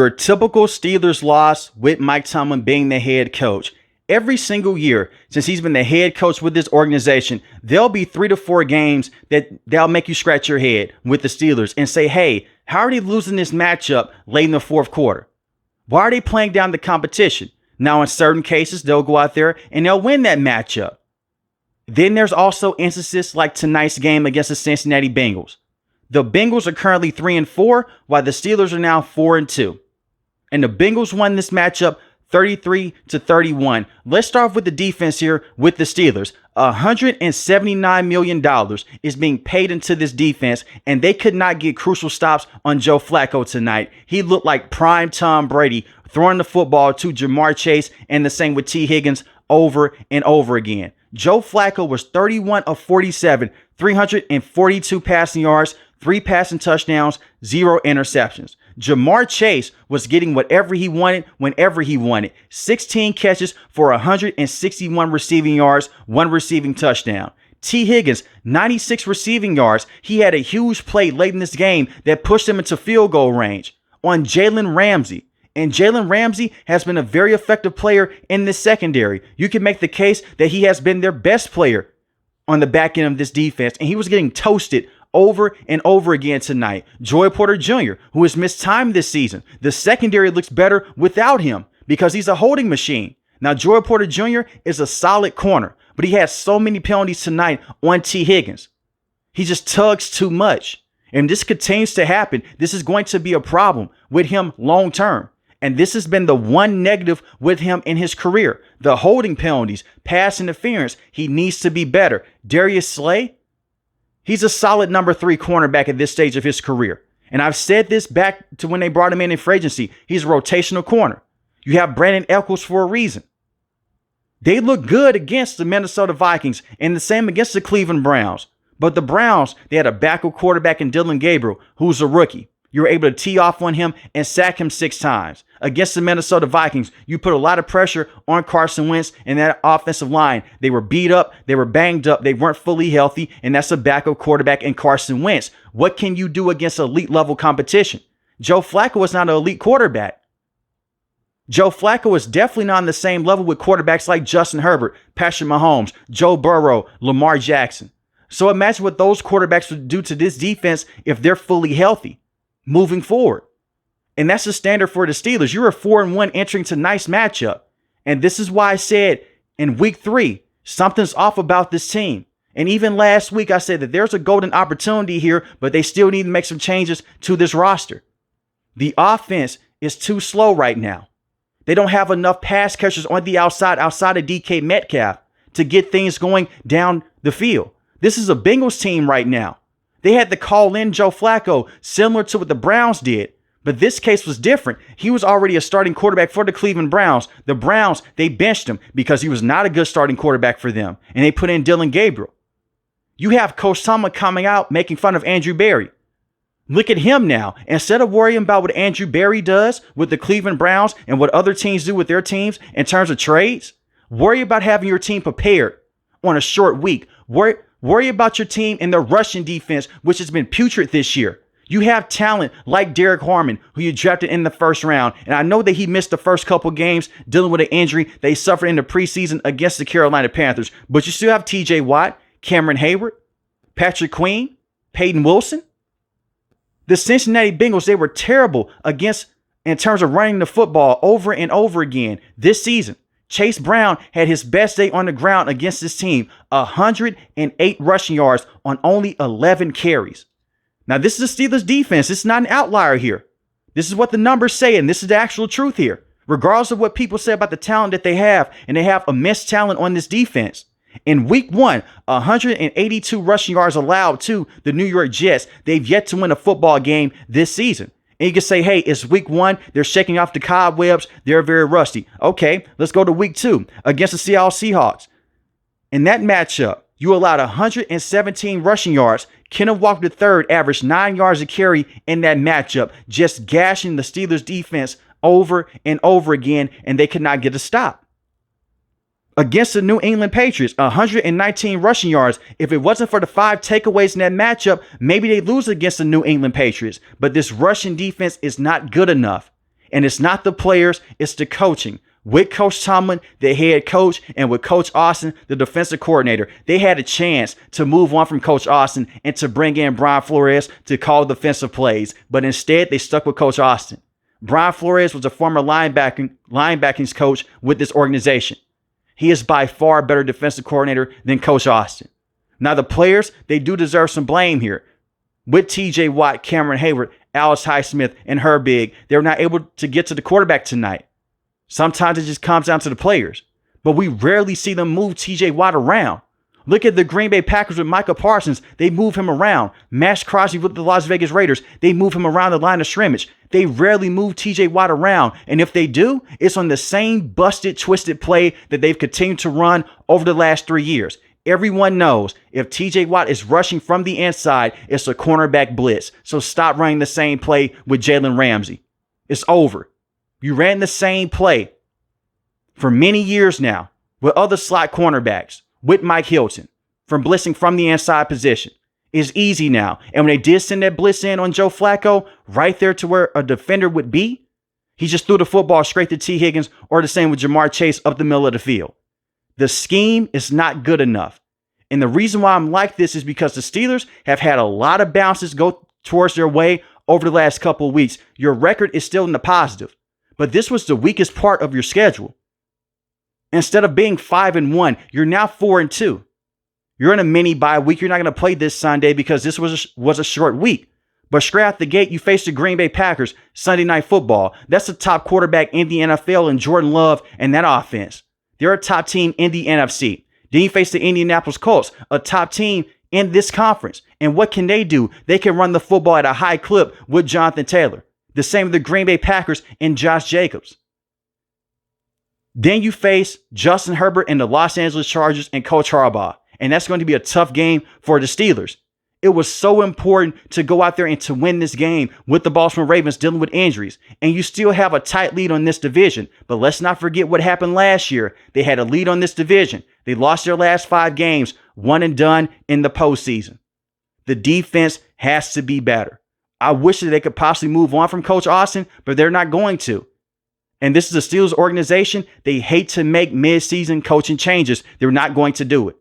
Your typical Steelers loss with Mike Tomlin being the head coach. Every single year since he's been the head coach with this organization, there'll be 3 to 4 games that'll make you scratch your head with the Steelers and say, hey, how are they losing this matchup late in the fourth quarter? Why are they playing down the competition? Now, in certain cases, they'll go out there and they'll win that matchup. Then there's also instances like tonight's game against the Cincinnati Bengals. The Bengals are currently 3-4, while the Steelers are now 4-2. And the Bengals won this matchup 33-31. Let's start off with the defense here with the Steelers. $179 million is being paid into this defense, and they could not get crucial stops on Joe Flacco tonight. He looked like prime Tom Brady throwing the football to Jamar Chase, and the same with T. Higgins over and over again. Joe Flacco was 31 of 47, 342 passing yards, 3 passing touchdowns, 0 interceptions. Jamar Chase was getting whatever he wanted whenever he wanted. 16 catches for 161 receiving yards, 1 receiving touchdown. T. Higgins, 96 receiving yards. He had a huge play late in this game that pushed him into field goal range on Jalen Ramsey. And Jalen Ramsey has been a very effective player in this secondary. You can make the case that he has been their best player on the back end of this defense, and he was getting toasted over and over again tonight. Joey Porter Jr., who has missed time this season. The secondary looks better without him because he's a holding machine. Now, Joey Porter Jr. is a solid corner, but he has so many penalties tonight on T. Higgins. He just tugs too much. And this continues to happen. This is going to be a problem with him long term. And this has been the one negative with him in his career. The holding penalties, pass interference. He needs to be better. Darius Slay, he's a solid number 3 cornerback at this stage of his career. And I've said this back to when they brought him in free agency. He's a rotational corner. You have Brandon Echols for a reason. They look good against the Minnesota Vikings and the same against the Cleveland Browns. But the Browns, they had a backup quarterback in Dylan Gabriel, who's a rookie. You were able to tee off on him and sack him 6 times. Against the Minnesota Vikings, you put a lot of pressure on Carson Wentz and that offensive line. They were beat up. They were banged up. They weren't fully healthy. And that's a backup quarterback in Carson Wentz. What can you do against elite level competition? Joe Flacco is not an elite quarterback. Joe Flacco is definitely not on the same level with quarterbacks like Justin Herbert, Patrick Mahomes, Joe Burrow, Lamar Jackson. So imagine what those quarterbacks would do to this defense if they're fully healthy moving forward. And that's the standard for the Steelers. You're a 4-1 entering tonight's matchup. And this is why I said in week 3, something's off about this team. And even last week, I said that there's a golden opportunity here, but they still need to make some changes to this roster. The offense is too slow right now. They don't have enough pass catchers on the outside of DK Metcalf to get things going down the field. This is a Bengals team right now. They had to call in Joe Flacco, similar to what the Browns did. But this case was different. He was already a starting quarterback for the Cleveland Browns. The Browns, they benched him because he was not a good starting quarterback for them. And they put in Dylan Gabriel. You have Coach Tomlin coming out making fun of Andrew Berry. Look at him now. Instead of worrying about what Andrew Berry does with the Cleveland Browns and what other teams do with their teams in terms of trades, worry about having your team prepared on a short week. Worry about your team and their rushing defense, which has been putrid this year. You have talent like Derek Harmon, who you drafted in the first round. And I know that he missed the first couple games dealing with an injury they suffered in the preseason against the Carolina Panthers. But you still have TJ Watt, Cameron Hayward, Patrick Queen, Peyton Wilson. The Cincinnati Bengals, they were terrible against in terms of running the football over and over again this season. Chase Brown had his best day on the ground against this team, 108 rushing yards on only 11 carries. Now, this is the Steelers defense. It's not an outlier here. This is what the numbers say, and this is the actual truth here. Regardless of what people say about the talent that they have, and they have immense talent on this defense. In week 1, 182 rushing yards allowed to the New York Jets. They've yet to win a football game this season. And you can say, hey, it's week 1. They're shaking off the cobwebs. They're very rusty. Okay, let's go to week 2 against the Seattle Seahawks. In that matchup, you allowed 117 rushing yards. Kenneth Walker III averaged 9 yards a carry in that matchup, just gashing the Steelers defense over and over again, and they could not get a stop. Against the New England Patriots, 119 rushing yards. If it wasn't for the 5 takeaways in that matchup, maybe they lose against the New England Patriots. But this rushing defense is not good enough. And it's not the players, it's the coaching. With Coach Tomlin, the head coach, and with Coach Austin, the defensive coordinator, they had a chance to move on from Coach Austin and to bring in Brian Flores to call defensive plays. But instead, they stuck with Coach Austin. Brian Flores was a former linebackers coach with this organization. He is by far a better defensive coordinator than Coach Austin. Now, the players, they do deserve some blame here. With TJ Watt, Cameron Hayward, Alex Highsmith, and Herbig, they were not able to get to the quarterback tonight. Sometimes it just comes down to the players, but we rarely see them move TJ Watt around. Look at the Green Bay Packers with Micah Parsons. They move him around. Max Crosby with the Las Vegas Raiders. They move him around the line of scrimmage. They rarely move TJ Watt around. And if they do, it's on the same busted, twisted play that they've continued to run over the last 3 years. Everyone knows if TJ Watt is rushing from the inside, it's a cornerback blitz. So stop running the same play with Jalen Ramsey. It's over. You ran the same play for many years now with other slot cornerbacks, with Mike Hilton, from blitzing from the inside position. It's easy now. And when they did send that blitz in on Joe Flacco, right there to where a defender would be, he just threw the football straight to T. Higgins, or the same with Jamar Chase up the middle of the field. The scheme is not good enough. And the reason why I'm like this is because the Steelers have had a lot of bounces go towards their way over the last couple of weeks. Your record is still in the positive. But this was the weakest part of your schedule. Instead of being 5-1, you're now 4-2. You're in a mini bye week. You're not going to play this Sunday because this was a short week. But straight out the gate, you face the Green Bay Packers Sunday Night Football. That's the top quarterback in the NFL in Jordan Love and that offense. They're a top team in the NFC. Then you face the Indianapolis Colts, a top team in this conference. And what can they do? They can run the football at a high clip with Jonathan Taylor. The same with the Green Bay Packers and Josh Jacobs. Then you face Justin Herbert and the Los Angeles Chargers and Coach Harbaugh. And that's going to be a tough game for the Steelers. It was so important to go out there and to win this game with the Baltimore Ravens dealing with injuries. And you still have a tight lead on this division. But let's not forget what happened last year. They had a lead on this division. They lost their last 5 games, one and done in the postseason. The defense has to be better. I wish that they could possibly move on from Coach Austin, but they're not going to. And this is a Steelers organization. They hate to make mid-season coaching changes. They're not going to do it.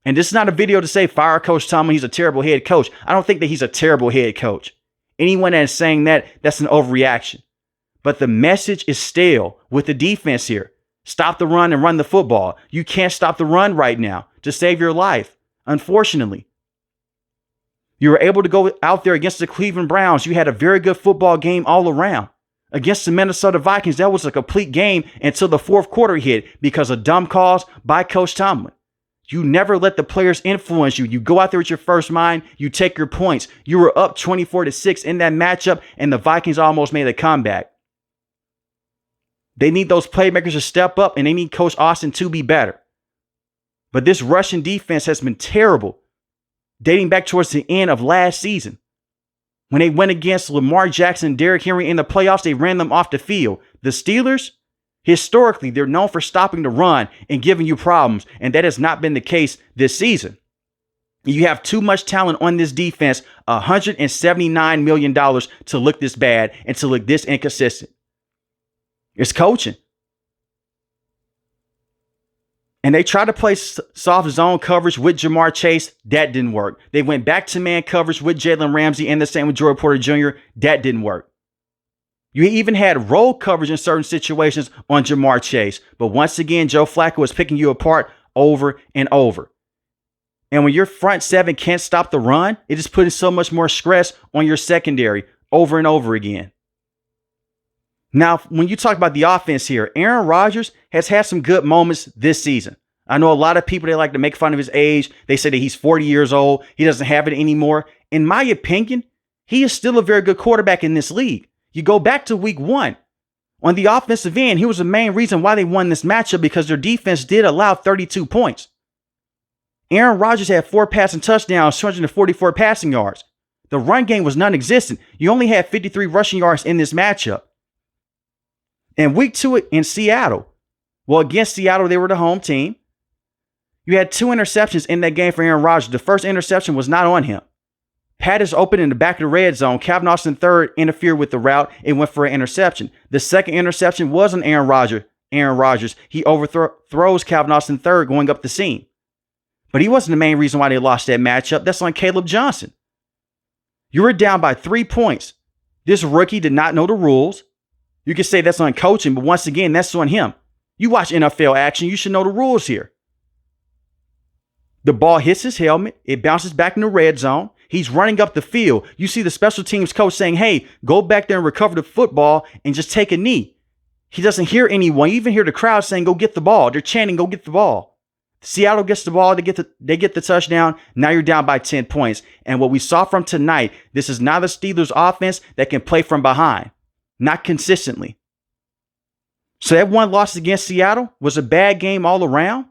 And this is not a video to say fire Coach Tomlin. He's a terrible head coach. I don't think that he's a terrible head coach. Anyone that is saying that, that's an overreaction. But the message is stale with the defense here. Stop the run and run the football. You can't stop the run right now to save your life, unfortunately. You were able to go out there against the Cleveland Browns. You had a very good football game all around. Against the Minnesota Vikings, that was a complete game until the fourth quarter hit because of dumb calls by Coach Tomlin. You never let the players influence you. You go out there with your first mind. You take your points. You were up 24-6 in that matchup, and the Vikings almost made a comeback. They need those playmakers to step up, and they need Coach Austin to be better. But this Russian defense has been terrible, dating back towards the end of last season. When they went against Lamar Jackson and Derrick Henry in the playoffs, they ran them off the field. The Steelers, historically, they're known for stopping the run and giving you problems, and that has not been the case this season. You have too much talent on this defense, $179 million to look this bad and to look this inconsistent. It's coaching. And they tried to play soft zone coverage with Jamar Chase. That didn't work. They went back to man coverage with Jalen Ramsey and the same with Joey Porter Jr. That didn't work. You even had roll coverage in certain situations on Jamar Chase. But once again, Joe Flacco was picking you apart over and over. And when your front seven can't stop the run, it is putting so much more stress on your secondary over and over again. Now, when you talk about the offense here, Aaron Rodgers has had some good moments this season. I know a lot of people, they like to make fun of his age. They say that he's 40 years old. He doesn't have it anymore. In my opinion, he is still a very good quarterback in this league. You go back to week 1. On the offensive end, he was the main reason why they won this matchup because their defense did allow 32 points. Aaron Rodgers had 4 passing touchdowns, 244 passing yards. The run game was non-existent. You only had 53 rushing yards in this matchup. And week 2 in Seattle, well, against Seattle, they were the home team. You had 2 interceptions in that game for Aaron Rodgers. The first interception was not on him. Pat is open in the back of the red zone. Calvin Austin III interfered with the route and went for an interception. The second interception was on Aaron Rodgers. He overthrows Calvin Austin III going up the seam. But he wasn't the main reason why they lost that matchup. That's on Caleb Johnson. You were down by 3 points. This rookie did not know the rules. You can say that's on coaching, but once again, that's on him. You watch NFL action, you should know the rules here. The ball hits his helmet. It bounces back in the red zone. He's running up the field. You see the special teams coach saying, hey, go back there and recover the football and just take a knee. He doesn't hear anyone. You even hear the crowd saying, go get the ball. They're chanting, go get the ball. Seattle gets the ball. They get the touchdown. Now you're down by 10 points. And what we saw from tonight, this is not a Steelers offense that can play from behind. Not consistently. So that one loss against Seattle was a bad game all around.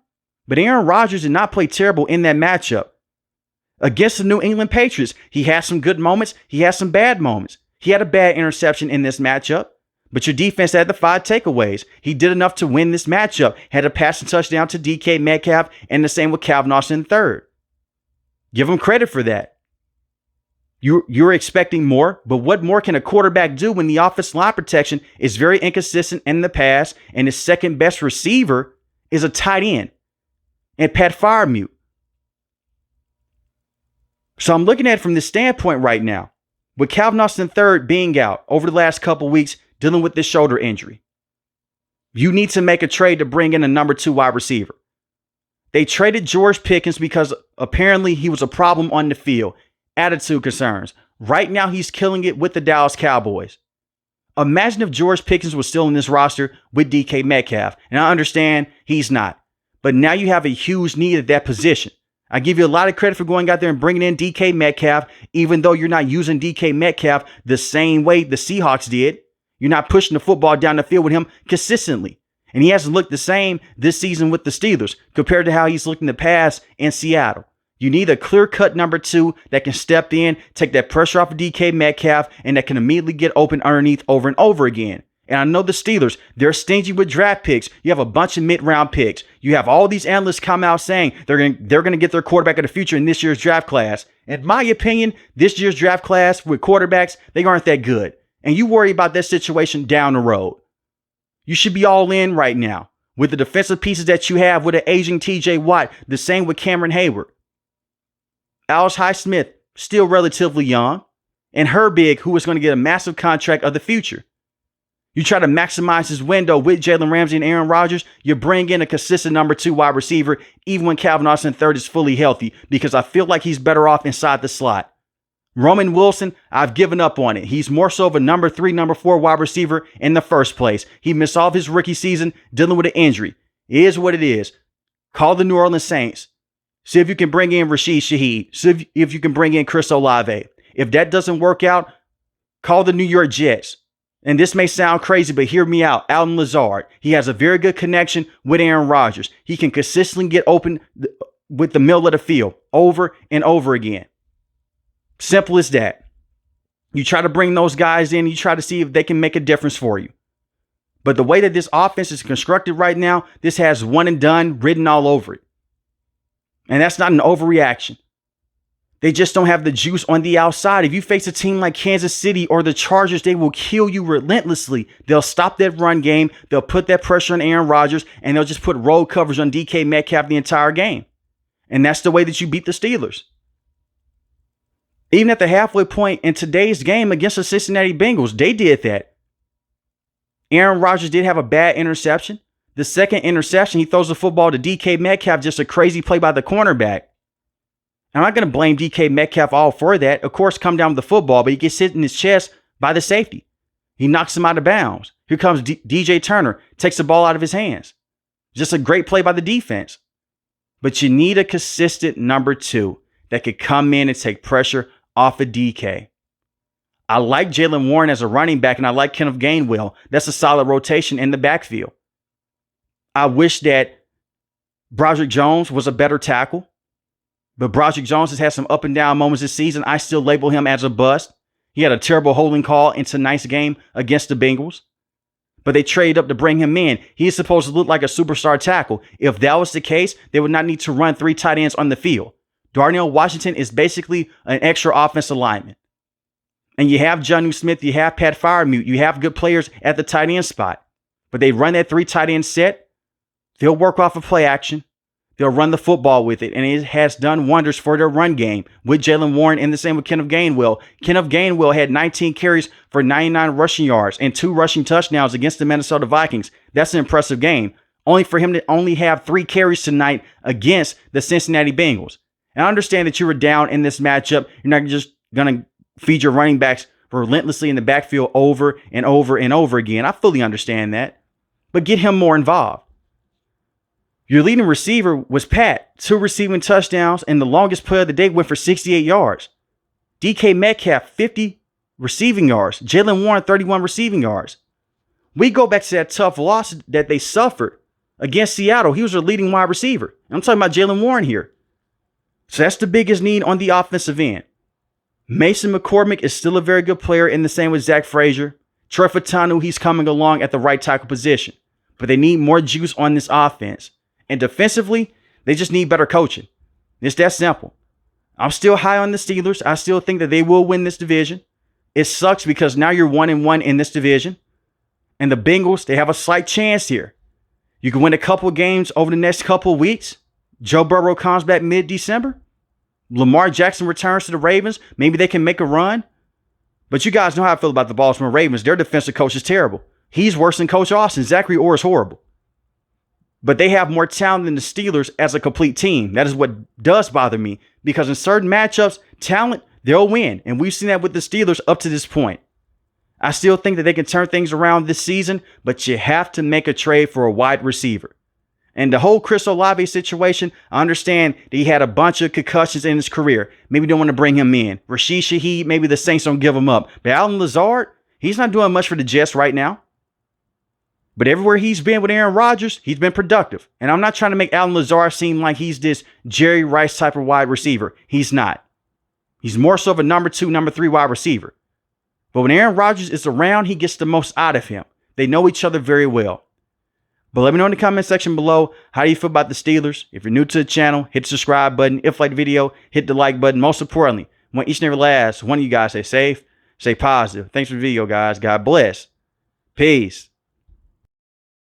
But Aaron Rodgers did not play terrible in that matchup. Against the New England Patriots, he had some good moments. He had some bad moments. He had a bad interception in this matchup. But your defense had the 5 takeaways. He did enough to win this matchup. Had a passing touchdown to DK Metcalf, and the same with Calvin Austin III. Give him credit for that. You're expecting more, but what more can a quarterback do when the offensive line protection is very inconsistent in the pass, and his second best receiver is a tight end and Pat Freiermuth? So I'm looking at it from this standpoint right now. With Calvin Austin III being out over the last couple weeks, dealing with this shoulder injury, you need to make a trade to bring in a number 2 wide receiver. They traded George Pickens because apparently he was a problem on the field. Attitude concerns. Right now, he's killing it with the Dallas Cowboys. Imagine if George Pickens was still in this roster with DK Metcalf. And I understand he's not. But now you have a huge need at that position. I give you a lot of credit for going out there and bringing in DK Metcalf, even though you're not using DK Metcalf the same way the Seahawks did. You're not pushing the football down the field with him consistently. And he hasn't looked the same this season with the Steelers compared to how he's looked in the past in Seattle. You need a clear-cut number 2 that can step in, take that pressure off of DK Metcalf, and that can immediately get open underneath over and over again. And I know the Steelers, they're stingy with draft picks. You have a bunch of mid-round picks. You have all these analysts come out saying they're going to get their quarterback of the future in this year's draft class. In my opinion, this year's draft class with quarterbacks, they aren't that good. And you worry about that situation down the road. You should be all in right now with the defensive pieces that you have with an aging TJ Watt, the same with Cameron Hayward. Alex Highsmith, still relatively young, and Herbig, who is going to get a massive contract of the future. You try to maximize his window with Jalen Ramsey and Aaron Rodgers, you bring in a consistent number 2 wide receiver, even when Calvin Austin III is fully healthy, because I feel like he's better off inside the slot. Roman Wilson, I've given up on it. He's more so of a number 3, number 4 wide receiver in the first place. He missed all of his rookie season dealing with an injury. It is what it is. Call the New Orleans Saints. See if you can bring in Rashid Shaheed. See if you can bring in Chris Olave. If that doesn't work out, call the New York Jets. And this may sound crazy, but hear me out. Allen Lazard. He has a very good connection with Aaron Rodgers. He can consistently get open with the middle of the field over and over again. Simple as that. You try to bring those guys in. You try to see if they can make a difference for you. But the way that this offense is constructed right now, this has one and done written all over it. And that's not an overreaction. They just don't have the juice on the outside. If you face a team like Kansas City or the Chargers, they will kill you relentlessly. They'll stop that run game. They'll put that pressure on Aaron Rodgers, and they'll just put roll coverage on DK Metcalf the entire game. And that's the way that you beat the Steelers. Even at the halfway point in today's game against the Cincinnati Bengals, they did that. Aaron Rodgers did have a bad interception. The second interception, he throws the football to DK Metcalf, just a crazy play by the cornerback. I'm not going to blame DK Metcalf all for that. Of course, come down with the football, but he gets hit in his chest by the safety. He knocks him out of bounds. Here comes DJ Turner, takes the ball out of his hands. Just a great play by the defense. But you need a consistent number 2 that could come in and take pressure off of DK. I like Jaylen Warren as a running back, and I like Kenneth Gainwell. That's a solid rotation in the backfield. I wish that Broderick Jones was a better tackle, but Broderick Jones has had some up and down moments this season. I still label him as a bust. He had a terrible holding call in tonight's game against the Bengals, but they traded up to bring him in. He is supposed to look like a superstar tackle. If that was the case, they would not need to run 3 tight ends on the field. Darnell Washington is basically an extra offensive lineman. And you have Jonnu Smith, you have Pat Freiermuth, you have good players at the tight end spot. But they run that 3 tight end set. They'll work off of play action. They'll run the football with it. And it has done wonders for their run game with Jaylen Warren and the same with Kenneth Gainwell. Kenneth Gainwell had 19 carries for 99 rushing yards and 2 rushing touchdowns against the Minnesota Vikings. That's an impressive game. Only for him to only have 3 carries tonight against the Cincinnati Bengals. And I understand that you were down in this matchup. You're not just going to feed your running backs relentlessly in the backfield over and over and over again. I fully understand that. But get him more involved. Your leading receiver was Pat, 2 receiving touchdowns, and the longest play of the day went for 68 yards. DK Metcalf, 50 receiving yards. Jaylen Warren, 31 receiving yards. We go back to that tough loss that they suffered against Seattle. He was their leading wide receiver. I'm talking about Jaylen Warren here. So that's the biggest need on the offensive end. Mason McCormick is still a very good player, and the same with Zach Frazier. Troy Fautanu, he's coming along at the right tackle position. But they need more juice on this offense. And defensively, they just need better coaching. It's that simple. I'm still high on the Steelers. I still think that they will win this division. It sucks because now you're 1-1 in this division. And the Bengals, they have a slight chance here. You can win a couple of games over the next couple of weeks. Joe Burrow comes back mid-December. Lamar Jackson returns to the Ravens. Maybe they can make a run. But you guys know how I feel about the Baltimore Ravens. Their defensive coach is terrible. He's worse than Coach Austin. Zachary Orr is horrible. But they have more talent than the Steelers as a complete team. That is what does bother me. Because in certain matchups, talent, they'll win. And we've seen that with the Steelers up to this point. I still think that they can turn things around this season, but you have to make a trade for a wide receiver. And the whole Chris Olave situation, I understand that he had a bunch of concussions in his career. Maybe don't want to bring him in. Rashid Shaheed, maybe the Saints don't give him up. But Allen Lazard, he's not doing much for the Jets right now. But everywhere he's been with Aaron Rodgers, he's been productive. And I'm not trying to make Allen Lazard seem like he's this Jerry Rice type of wide receiver. He's not. He's more so of a number 2, number 3 wide receiver. But when Aaron Rodgers is around, he gets the most out of him. They know each other very well. But let me know in the comment section below, how do you feel about the Steelers? If you're new to the channel, hit the subscribe button. If you like the video, hit the like button. Most importantly, I want each and every last one of you guys stay safe, stay positive. Thanks for the video, guys. God bless. Peace.